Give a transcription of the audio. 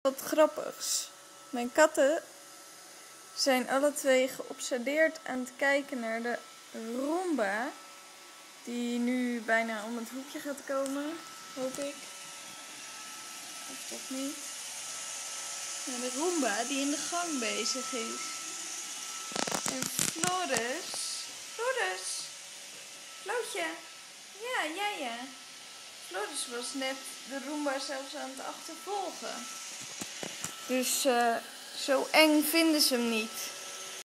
Wat grappigs. Mijn katten zijn alle twee geobsedeerd aan het kijken naar de Roomba. Die nu bijna om het hoekje gaat komen, hoop ik. Of toch niet. Ja, de Roomba die in de gang bezig is. En Flootje. Ja. Floris was net de Roomba zelfs aan het achtervolgen. Dus zo eng vinden ze hem niet.